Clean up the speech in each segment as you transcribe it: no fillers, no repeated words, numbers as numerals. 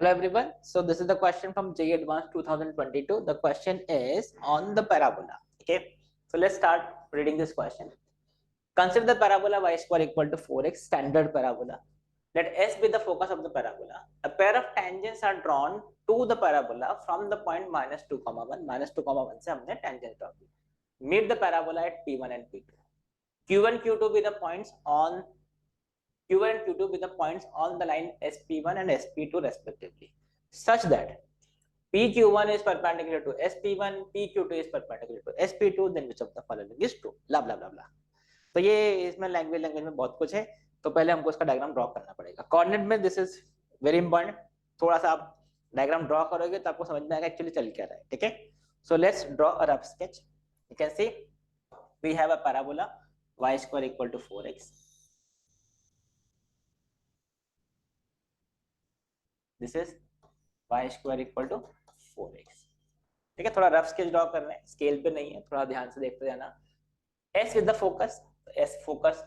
Hello everyone. So this is the question from JEE Advanced 2022. The question is on the parabola. Okay. So let's start reading this question. Consider the parabola y square equal to 4x standard parabola. Let S be the focus of the parabola. A pair of tangents are drawn to the parabola from the point minus 2, 1. Minus 2, 1 से हमने tangent draw की. Meet the parabola at P1 and P2. Q1, Q2 be the points on Q1 and Q2 be the points on the line SP1 and SP2 respectively, such that PQ1 is perpendicular to SP1, PQ2 is perpendicular to SP2, then which of the following is true? Blah blah blah blah. तो ये इसमें language में बहुत कुछ है, तो पहले हमको इसका डायग्राम ड्रॉ करना पड़ेगा. कोऑर्डिनेट में दिस इज वेरी इंपॉर्टेंट. थोड़ा सा आप डायग्राम ड्रॉ करोगे तो आपको समझ में आएगा एक्चुअली चल क्या रहा है. ठीक है. So let's draw a rough sketch. You can see we have a parabola y square equal to 4x. This is y square equal to 4x. ठीक है. थोड़ा रफ स्केच ड्रॉ कर रहे हैं, स्केल पे नहीं है, थोड़ा ध्यान से देखते जाना. S is the focus, S focus.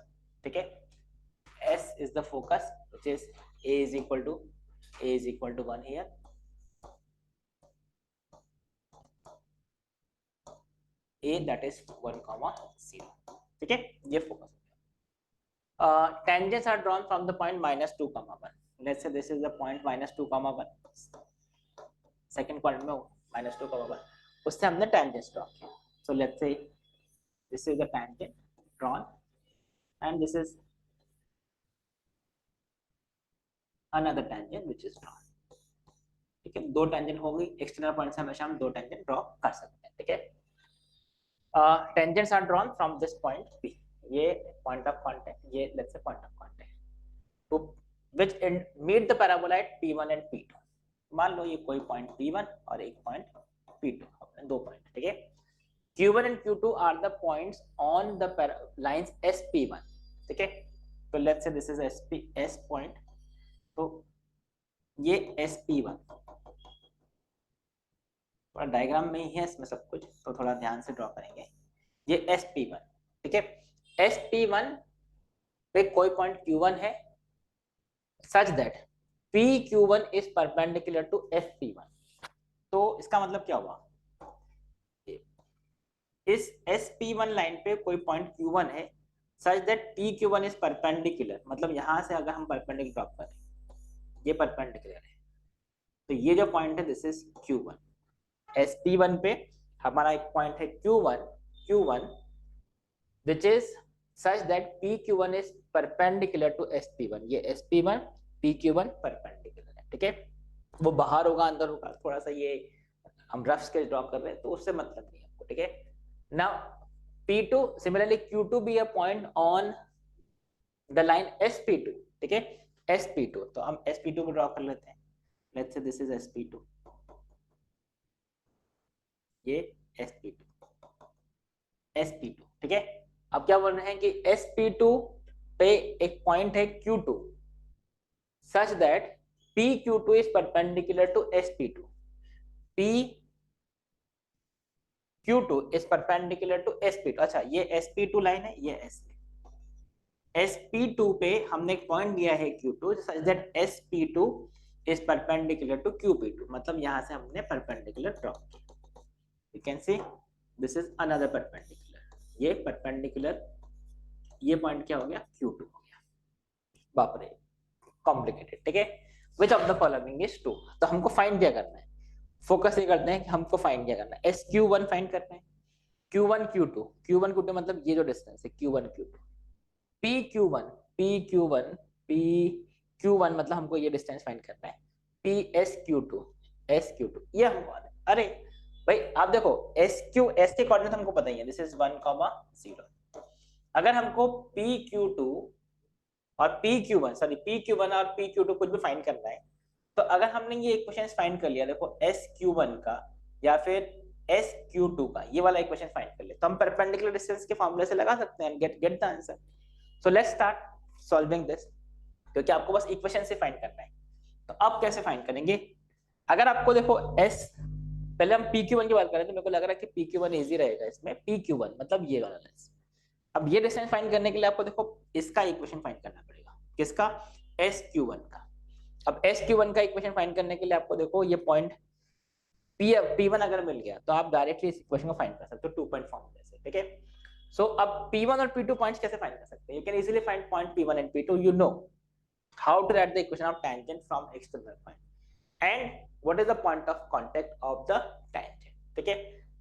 ठीक है. S is the focus, which is A is equal to 1 here. A that is 1, 0. ठीक है. ये focus. Tangents are drawn from the point minus 2, 1. Let's say this is the point minus 2, 1. Second point में minus 2, 1. उससे हमने tangents draw किया. So let's say this is the tangent drawn and this is another tangent which is drawn. ठीक है. दो tangent होगी. External point से हमेशा हम दो tangent ड्रॉ कर सकते हैं. ठीक है. Tangents are drawn from this point P. ये point of contact, ये let's say point of contact, to which meet the parabola at P1 and P2. मान लो ये कोई point P1 और एक point P2, दो point. ठीक है. Q1 and Q2 are the points on the lines SP1. ठीक है. तो let's say this is S point. तो ये SP1 थोड़ा डायग्राम में ही है इसमें सब कुछ, तो थोड़ा ध्यान से ड्रॉ करेंगे. ये SP1. ठीक है. SP1 पे कोई पॉइंट Q1 है such that PQ1 is perpendicular to SP1. तो इसका मतलब क्या हुआ? इस SP1 लाइन पे कोई पॉइंट Q1 है such that PQ1 is perpendicular. मतलब यहां से अगर हम परपेंडिकुलर ड्रॉप करें, ये परपेंडिकुलर है, तो ये जो पॉइंट है दिस इज Q1. SP1 पे हमारा एक पॉइंट है Q1 which is such that PQ1 is perpendicular to SP1. ये SP1 PQ1 perpendicular है. ठीक है. वो बाहर होगा अंदर होगा, थोड़ा सा ये हम रफ स्केच ड्रॉ कर रहे हैं तो उससे मतलब नहीं आपको. ठीक है. Now P2 similarly Q2 be a point on the line SP2. ठीक है. SP2 तो हम SP2 को ड्रॉ कर लेते हैं. Let's say this is SP2, ये SP2. ठीक है. अब क्या बोल रहे हैं कि SP2 पे एक पॉइंट है Q2 such that PQ2 is perpendicular to SP2. PQ2 is perpendicular to SP2. अच्छा, ये SP2 लाइन है, ये SP2 पे हमने एक पॉइंट दिया है Q2 such that SP2 is perpendicular to QP2. मतलब यहां से हमने परपेंडिकुलर ड्रॉ किया. You can see this is another perpendicular. ये परपेंडिकुलर, ये पॉइंट क्या हो गया? Q2 हो गया. बाप रे, कॉम्प्लिकेटेड. ठीक है. Which of the following is true? तो हमको फाइंड क्या करना है? फोकस ये करते हैं कि हमको फाइंड क्या करना है. SQ1 फाइंड करते हैं. Q1 Q2 मतलब ये जो डिस्टेंस है Q1 Q2. PQ1 मतलब हमको ये डिस्टेंस फाइंड करना है. SQ2 ये हमको. अरे भाई आप देखो S के कोऑर्डिनेट हमको पता ही है, दिस इज 1, 0. अगर हमको PQ2 और PQ1 और PQ2 कुछ भी फाइंड करना है, तो अगर हमने ये इक्वेशन फाइंड कर लिया, देखो SQ1 का या फिर SQ2 का ये वाला इक्वेशन फाइंड कर लिया, तो हम परपेंडिकुलर डिस्टेंस के फॉर्मूले से लगा सकते हैं, get the answer. So let's start solving this, क्योंकि आपको बस इक्वेशन से फाइंड करना है. तो अब कैसे फाइंड करेंगे? अगर आपको देखो पहले हम PQ1 की बात करें तो मेरे को लग रहा है कि PQ1 इजी रहेगा इसमें. PQ1 मतलब ये वाला लेंस. अब ये डिस्टेंस फाइंड करने के लिए आपको देखो इसका इक्वेशन फाइंड करना पड़ेगा. किसका? SQ1 का. अब SQ1 का इक्वेशन फाइंड करने के लिए आपको देखो ये पॉइंट P1 अगर मिल गया तो आप डायरेक्टली इस इक्वेशन को फाइंड कर सकते हो 2 पॉइंट फॉर्मूले से, ठीक है। सो अब P1 और P2 पॉइंट्स कैसे फाइंड कर सकते हैं? You can easily find point P1 and P2, you know how to write the equation of tangent from external point and what is the point of contact of the tangent, ठीक है।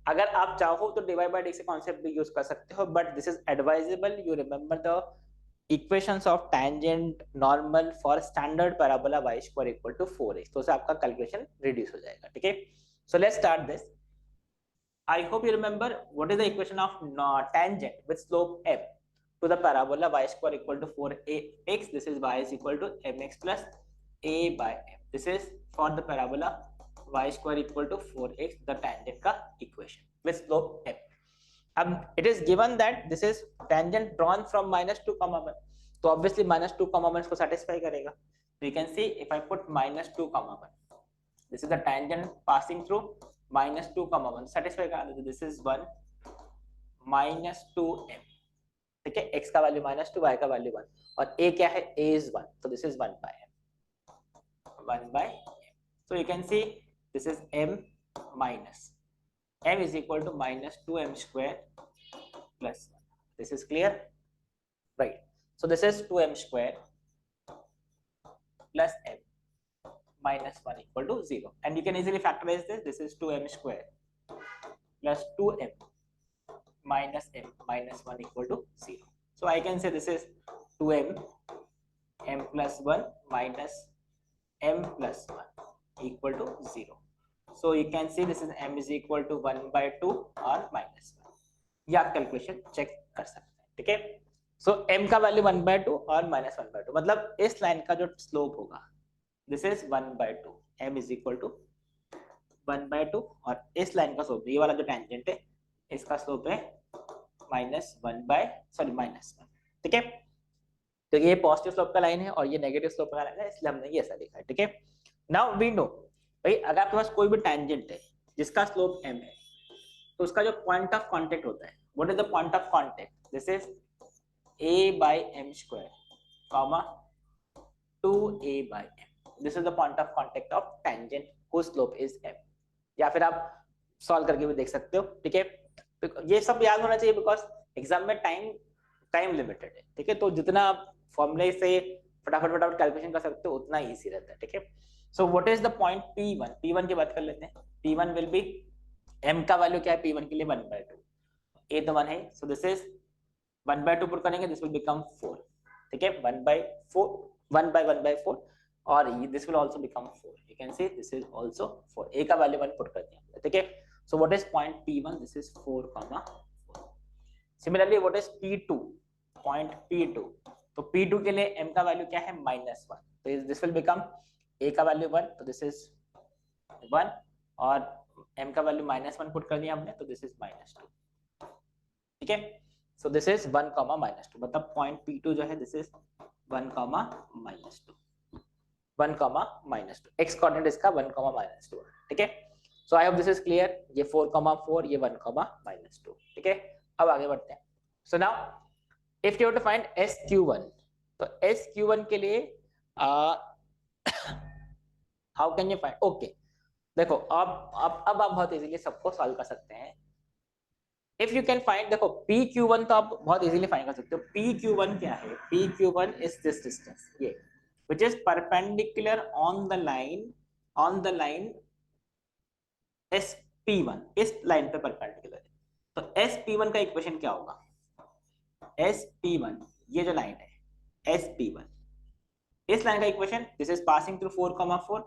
अगर आप चाहो तो divide by D से concept भी use कर सकते हो, but this is advisable you remember the equations of tangent normal for standard parabola y square equal to 4x, तो उससे आपका कैलकुलेशन रिड्यूस हो जाएगा, ठीक है। So let's start this. I hope you remember what is the equation of tangent with slope m to the parabola y square equal to 4ax. This is y is equal to mx plus a by m. This is for the parabola y square equal to 4x, the tangent का equation with slope m. अब it is given that this is tangent drawn from -2, 1, तो obviously -2, 1 इसको satisfy करेगा. So you can see if I put -2, 1, this is the tangent passing through -2, 1 satisfy करा देते. This is 1 -2m, ठीक है। x का value -2, y का value 1 और a क्या है? a is 1, so this is 1 by m. So you can see this is m minus m is equal to -2m square plus 1. This is clear, right? So this is 2m square plus m minus 1 equal to 0, and you can easily factorize this. This is 2m square plus 2m minus m minus 1 equal to 0. So I can say this is 2m m plus 1 minus m plus 1 equal to 0. So you can see this is m is equal to 1 by 2 or minus 1. ये आप calculation check कर सकते हैं, ठीक है। सो m का value 1 by 2 और minus 1 by 2, मतलब इस लाइन का जो स्लोप होगा this is 1 by 2, m is equal to 1 by 2, और इस लाइन का स्लोप, ये वाला जो टेंजेंट है इसका स्लोप है -1, ठीक है। तो ये पॉजिटिव स्लोप का लाइन है और ये नेगेटिव स्लोप का लाइन है, इसलिए हमने ये ऐसा लिखा है, ठीक है। नाउ वी नो भाई अगर आपके पास कोई भी टेंजेंट है जिसका स्लोप m है तो उसका जो पॉइंट ऑफ कांटेक्ट होता है, what is the point of contact? This is a by m square comma 2a by m. This is the point of contact of tangent whose slope is m. या फिर आप solve करके भी देख सकते हो, ठीक है। ये सब याद होना चाहिए बिकॉज एग्जाम में टाइम लिमिटेड है, ठीक है। तो जितना आप फॉर्मूले से फटाफट कैलकुलेशन कर सकते हो उतना इजी रहता है, ठीक है। सो what is the point P1 की बात कर लेते हैं। P1 विल बी, m का वैल्यू क्या है P1 के लिए? 1 by 2, a तो 1 है, so this is 1 by 2 put करेंगे, दिस विल बिकम 4, ठीक है। 1 by 4 और this will also become 4. You can see this is also 4. a का वैल्यू 1 पुट कर दिया, ठीक है। सो what is point P1? This is 4, 4. Similarly what is P2? Point P2, तो P2 के लिए m का वैल्यू क्या है? -1, तो दिस विल बिकम a का वैल्यू 1, तो दिस इज 1 और m का वैल्यू -1 पुट कर दिया हमने, तो दिस इज -2, ठीक है। सो दिस इज 1, -2, मतलब पॉइंट P2 जो है दिस इज 1, -2, 1, -2. x कोऑर्डिनेट इसका 1, -2, ठीक है। So I hope this is clear. ये 4, 4, ये 1, -2, ठीक है। अब आगे बढ़ते हैं। So now if you have to find SQ1, तो SQ1 के लिए how can you find? Okay, देखो अब आप बहुत इजीली सबको सॉल्व कर सकते हैं। इफ यू कैन फाइंड, देखो PQ1 तो आप बहुत इजीली फाइंड कर सकते हो। PQ1 क्या है? PQ1 इज दिस डिस्टेंस, ये which is perpendicular on the line SP1, इस लाइन पे परपेंडिकुलर है। तो SP1 का इक्वेशन क्या होगा? SP1, ये जो लाइन है SP1, इस लाइन का equation this is passing through 4, 4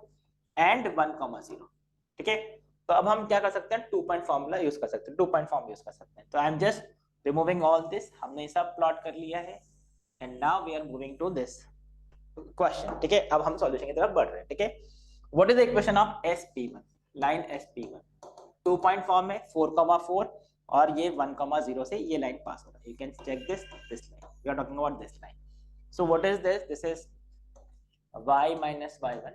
and 1, 0, ठीक है। तो अब हम क्या कर सकते हैं? 2 पॉइंट फॉर्मूला यूज कर सकते हैं, 2 पॉइंट फॉर्म यूज कर सकते हैं। तो I am just removing all this, हमने सब प्लॉट कर लिया है and now we are moving to this question, ठीक है। अब हम सॉल्यूशन की तरफ बढ़ रहे हैं, ठीक है। What is the equation of SP1? Line SP1 2 point form है, 4, 4 और ये 1, 0 से ये लाइन पास हो रहा है। You can check this line, we are talking about this line. So what is this? This is y minus y1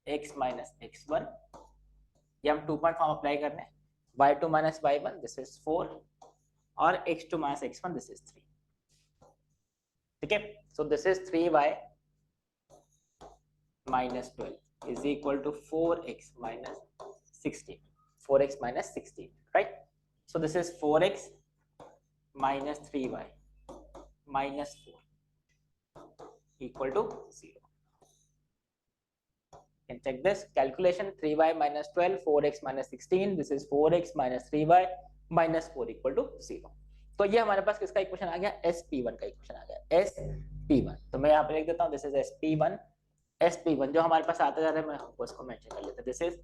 x minus x1, ये हम 2 पॉइंट फॉर्म अप्लाई कर रहे हैं। y2 minus y1 this is 4 और x2 minus x1 this is 3, ठीक है। So this is 3y minus 12 is equal to 4x minus 16. 4x minus 16, right? So this is 4x minus 3y minus 4 equal to 0. Can check this calculation. 3y minus 12, 4x minus 16. This is 4x minus 3y minus 4 equal to 0. तो ये हमारे पास किसका equation आ गया? SP1 का equation आ गया, SP1. तो मैं यहाँ पे लिख देता हूँ, दिस इज SP1. SP1 जो हमारे पास आता जा रहा है, मैं आपको इसको मेंशन कर लेता हूँ. This is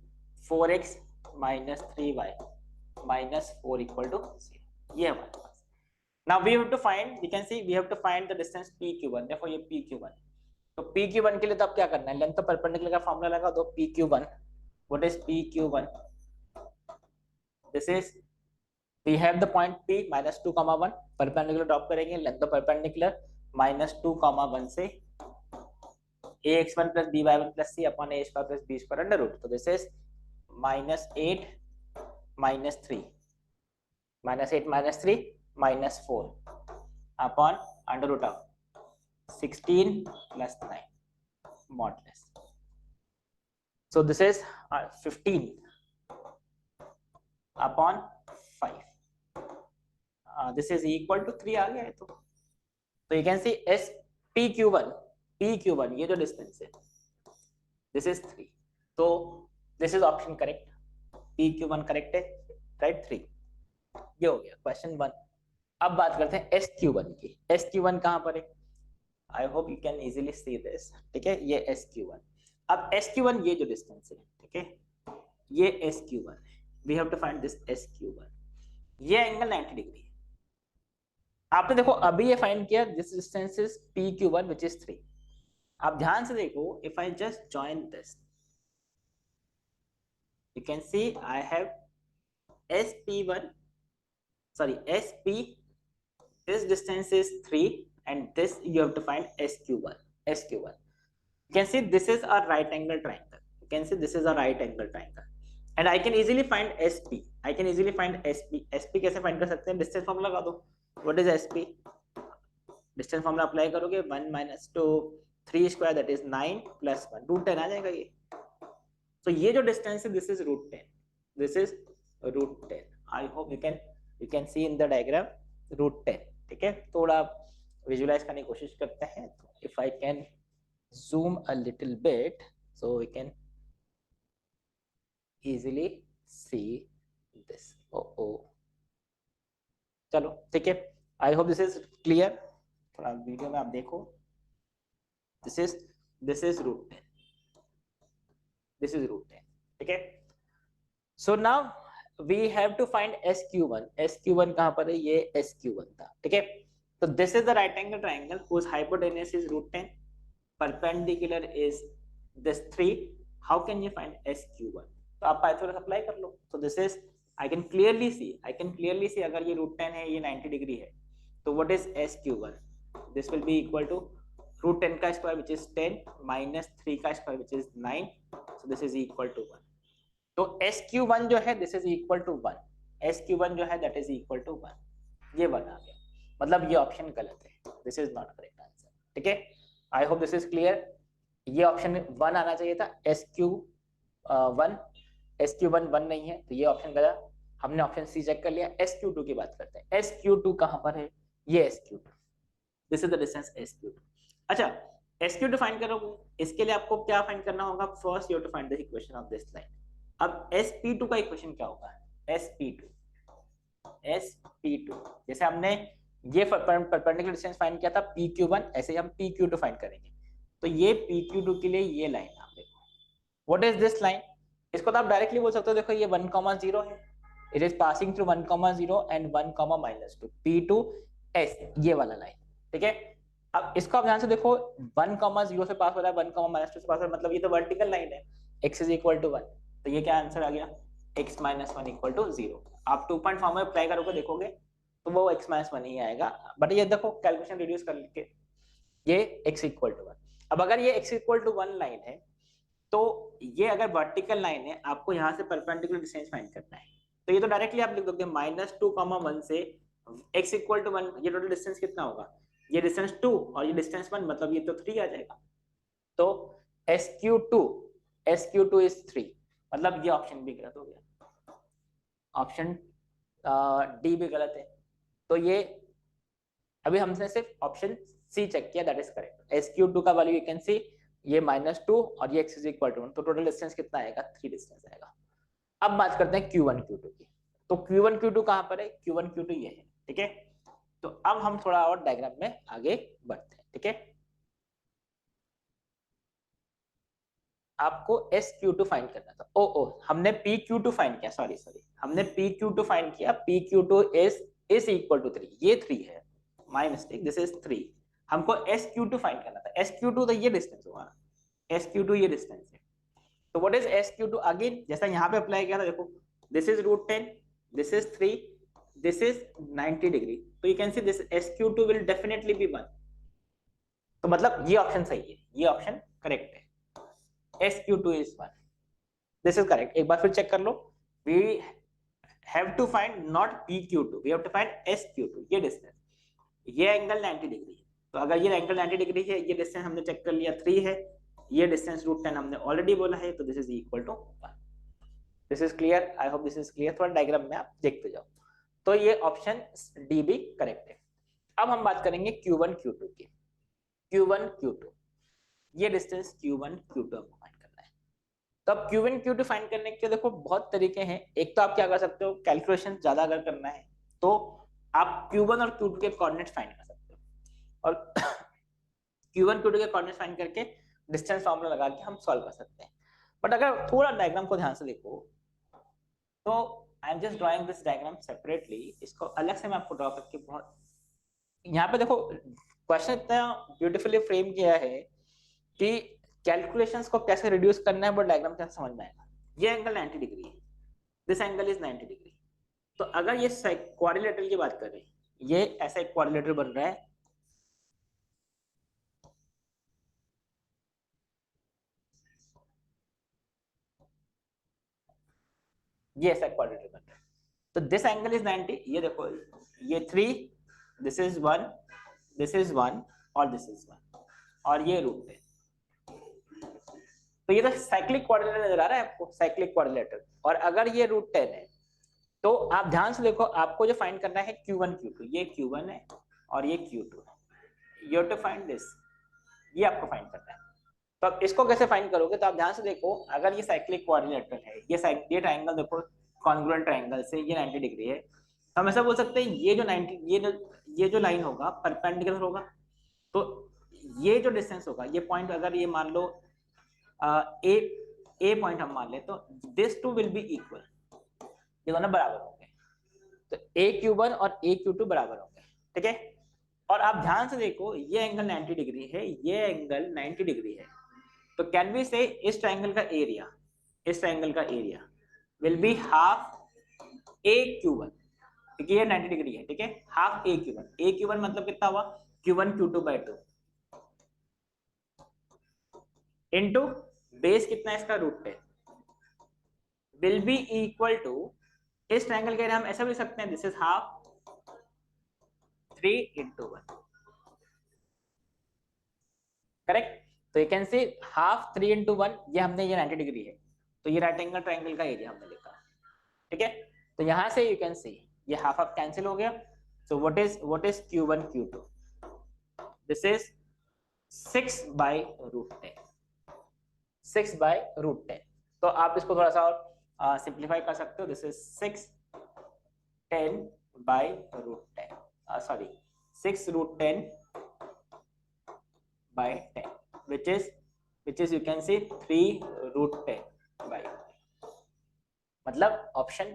4x minus 3y minus 4 equal to 0. ये हमारे पास. Now we have to find, you can see we have to find the distance PQ1. Therefore ये PQ1. तो PQ1 के लिए तो अब क्या करना है? लेंथ तो परपेंडिकुलर का फॉर्मूला लगा दो. PQ1, what is PQ1? This is, we have the point P minus 2, 1. Perpendicular drop करेंगे, लेंथ तो परपेंडिकुलर -2, 1 से ax1 plus by1 plus c upon a square plus b square under root. तो this is -8 minus 3 -8 minus 3 minus 4 upon under root of 16 plus 9 modulus. So this is 15 upon 5. This is equal to 3 आ गया है. तो you can see S PQ1 ये जो distance है, this is 3. तो this is option correct. PQ1 correct है, right? 3. ये हो गया क्वेश्चन 1. अब बात करते हैं SQ1 की. SQ1 कहाँ पर है? I hope you can easily see this. ठीक है, ये SQ1. अब SQ1 ये जो डिस्टेंस है, ठीक है, ये SQ1 है. We have to find this SQ1. ये एंगल 90 डिग्री है. आपने देखो अभी ये फाइंड किया, this distance is PQ1 which is 3. आप ध्यान से देखो, if I just join this, you can see I have SP1, sorry, SP, this distance is 3 and this you have to find SQ1. You can see this is a right angle triangle. You can see this is a right angle triangle and I can easily find SP. SP कैसे find कर सकते हैं? Distance formula लगा दो. What is SP? Distance formula apply करोगे, 1 minus 2 3 square that is 9 plus 1 root 10 आ जाएगा ये. तो ये जो डिस्टेंस है, this is √10. This is √10. I hope you can C in the diagram √10. ठीक है, थोड़ा विजुअलाइज करने की कोशिश करते हैं. If I can zoom a little bit so we can easily see this. चलो ठीक है, I hope this is clear. थोड़ा वीडियो में आप देखो, this is √10. This is √10. Okay. So now we have to find SQ1. SQ1 कहाँ पर है? ये SQ1 था. ठीक है, तो this is the right angle triangle whose hypotenuse is √10. Perpendicular is this 3. How can you find SQ1? तो आप पाइथागोरस अप्लाई कर लो. So this is, I can clearly see अगर ये √10 है, ये 90 डिग्री है, तो what is SQ1? This will be equal to √10 का स्क्वायर which is 10 minus 3 का square which is 9. So this is equal to 1. तो SQ1 जो है, this is equal to 1. SQ1 जो है, that is equal to 1. ये 1 आ गया, मतलब ये ऑप्शन गलत है. This is not correct answer. ठीक है, I hope this is clear. ये ऑप्शन 1 आना चाहिए था, SQ1. SQ1 1 नहीं है, तो ये ऑप्शन गलत. हमने ऑप्शन सी चेक कर लिया. SQ2 की बात करते हैं. SQ2 कहाँ पर है? ये SQ2. This is the distance SQ2. अच्छा, SQ2 फाइंड करोगे, इसके लिए आपको क्या फाइंड करना होगा? First you have to find the equation of this line. अब SP2 का इक्वेशन क्या होगा? SP2 जैसे हमने ये परपेंडिकुलर डिस्टेंस फाइंड किया था PQ1, ऐसे ही हम PQ2 फाइंड करेंगे. तो ये PQ2 के लिए ये लाइन आप देखो, व्हाट इज दिस लाइन? इसको तो आप डायरेक्टली बोल सकते हो, देखो ये 1,0 है, it is passing through 1,0 and 1,-2 P2S, ये वाला लाइन. ठीक है, अब इसको आप ध्यान से देखो, 1,0 से पास हो रहा है, 1,-2 से पास हो रहा है, मतलब ये तो वर्टिकल लाइन है. x इज इक्वल टू 1, तो ये क्या आंसर आ गया? x - 1 equal to 0. आप 2 पॉइंट फॉर्म में अप्लाई करोगे, देखोगे तो वो x - 1 ही आएगा. बट ये देखो कैलकुलेशन रिड्यूस करके ये x इक्वल टू 1. अब अगर ये x इक्वल टू 1 लाइन है, तो ये अगर वर्टिकल लाइन है, आपको यहाँ से परपेंडिकुलर डिस्टेंस फाइंड करना है. तो ये तो डायरेक्टली आप लिख दोगे -2,1 से x इक्वल टू 1. ये टोटल डिस्टेंस कितना होगा? ये डिस्टेंस 2 और ये डिस्टेंस 1, मतलब ये तो 3 आ जाएगा. तो SQ2 is 3, मतलब ये ऑप्शन भी गलत हो गया, ऑप्शन डी भी गलत है। तो ये अभी हमने सिर्फ ऑप्शन सी चेक किया, दैट इज करेक्ट। SQ2 का वैल्यू यू कैन सी ये -2 और ये x इज इक्वल टू 1, तो टोटल डिस्टेंस कितना आएगा, 3 डिस्टेंस आएगा। अब बात करते हैं Q1 Q2 की। तो Q1 Q2 कहाँ पर है, Q1 Q2 ये है, ठीक है। तो अब हम थोड़ा और डायग्राम में आगे बढ़ते हैं, ठीक है। आपको SQ2 फाइंड करना था, हमने PQ2 फाइंड किया, सॉरी हमने PQ2 फाइंड किया, PQ2 इज इक्वल टू 3, ये 3 है, माय मिस्टेक, दिस इज 3। हमको SQ2 फाइंड करना था, SQ2 तो ये डिस्टेंस हुआ, SQ2 ये डिस्टेंस है। तो व्हाट इज SQ2 अगेन, जैसा यहाँ पे अप्लाई किया था, देखो this is √10, this is 3, this is 90 degree, तो you can see this SQ2 will definitely be 1। तो मतलब ये ऑप्शन सही है, ये ऑप्शन करेक्ट है, SQ2 is 1, this is correct। एक बार फिर चेक कर लो, we have to find not PQ2, we have to find SQ2, ये डिस्टेंस, ये एंगल 90 डिग्री है, तो अगर ये एंगल 90 डिग्री है, ये डिस्टेंस हमने चेक कर लिया 3 है, ये डिस्टेंस √10 हमने ऑलरेडी बोला है, तो this is equal to 1। This is clear, I hope this is clear. थोड़ा डायग्राम में आप देखते जाओ, तो ये ऑप्शन डी भी करेक्ट है। अब हम बात करेंगे Q1 Q2 की। Q1 Q2 ये डिस्टेंस Q1 Q2 हमको फाइंड करना है। तो अब Q1 Q2 फाइंड करने के देखो बहुत तरीके हैं। एक तो आप क्या कर सकते हो, कैलकुलेशन ज्यादा अगर करना है तो आप Q1 और Q2 के कोऑर्डिनेट्स फाइंड कर सकते हो, और Q1 Q2 के कोऑर्डिनेट्स फाइंड करके डिस्टेंस फार्मूला लगा के हम सॉल्व कर सकते हैं। बट अगर थोड़ा डायग्राम को ध्यान से देखो, तो I am just drawing this diagram separately, इसको अलग से मैं आपको ड्रॉ करके, बहुत यहाँ पे देखो क्वेश्चन इतना ब्यूटीफुली फ्रेम किया है कि कैलकुलेशंस को कैसे रिड्यूस करना है वो डायग्राम कैसे समझ में आएगा। ये एंगल 90 डिग्री है, दिस एंगल इज 90 डिग्री। तो अगर ये क्वाड्रिलेटरल की बात करें, ये ऐसा एक क्वाड्रिलेटरल बन रहा है, ये ऐसा क्वाड्रिलेटरल बन रहा है, तो दिस एंगल इज 90, ये देखो ये 3, दिस इज 1, दिस इज 1 और दिस इज 1 और ये रूट है। तो ये तो साइक्लिक क्वाड्रिलेटरल नजर आ रहा है आपको, साइक्लिक क्वाड्रिलेटरल। और अगर ये √10 है, तो आप ध्यान से देखो, आपको जो फाइंड करना है Q1 Q2, ये Q1 है और ये Q2 है, you have to find this, ये आपको फाइंड करना है। तो अब इसको कैसे फाइंड करोगे, तो आप ध्यान से देखो, अगर ये साइक्लिक क्वाड्रिलेटरल है, ये ट्रायंगल देखो कॉन्ग्रुएंट ट्रायंगल से ये 90 डिग्री है, तो हम ऐसा बोल सकते हैं ये जो 90 ये जो लाइन होगा परपेंडिकुलर होगा, तो ये जो डिस्टेंस होगा, ये पॉइंट अगर ये मान लो ए पॉइंट हम मान ले, तो this two will be equal, ये दोनों बराबर होंगे, तो AQ1 और AQ2 बराबर होंगे, ठीक है। और आप ध्यान से देखो, ये एंगल 90 डिग्री है, ये एंगल 90 डिग्री है, तो कैन वी से इस ट्रायंगल का एरिया, इस ट्रायंगल का area will be half AQ1, क्योंकि ये 90 डिग्री है, ठीक है, हाफ AQ1 मतलब कितना हुआ, Q1 Q2/2 इनटू बेस कितना है इसका, √10 विल बी इक्वल टू, इस ट्रायंगल के एरिया हम ऐसा भी सकते हैं, दिस इज हाफ 3 × 1, करेक्ट। तो यू कैन सी हाफ 3 × 1, ये हमने, ये 90 डिग्री है, तो ये राइट एंगल ट्रायंगल का एरिया हमने लिखा, ठीक है। तो यहां से यू कैन सी ये हाफ हाफ कैंसिल हो गया, सो what is Q1 Q2, this is 6/√10, 6/√10। तो आप इसको थोड़ा सा और सिंप्लीफाई कर सकते हो, this is 6/10 sorry 6√10/10 which is you can see 3√10/10, मतलब option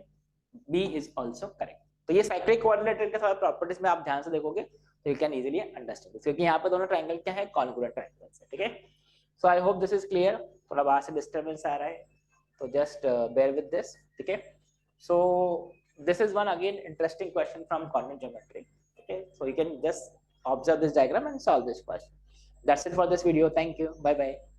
B is also correct. तो ये साइक्लिक कोऑर्डिनेटर के थोड़ा प्रॉपर्टीज में आप ध्यान से देखोगे तो यू कैन इजीली अंडरस्टैंड, क्योंकि यहाँ पे दोनों ट्रायंगल क्या है, कॉन्ग्रुएंट ट्रायंगल्स है, ठीक है। So I hope this is clear. थोड़ा बाहर से डिस्टर्बेंस आ रहा है, तो जस्ट बेयर विद दिस, ठीक है। So this is one again interesting question from coordinate geometry, okay, so you can just observe this diagram and solve this question. That's it for this video. Thank you. Bye bye.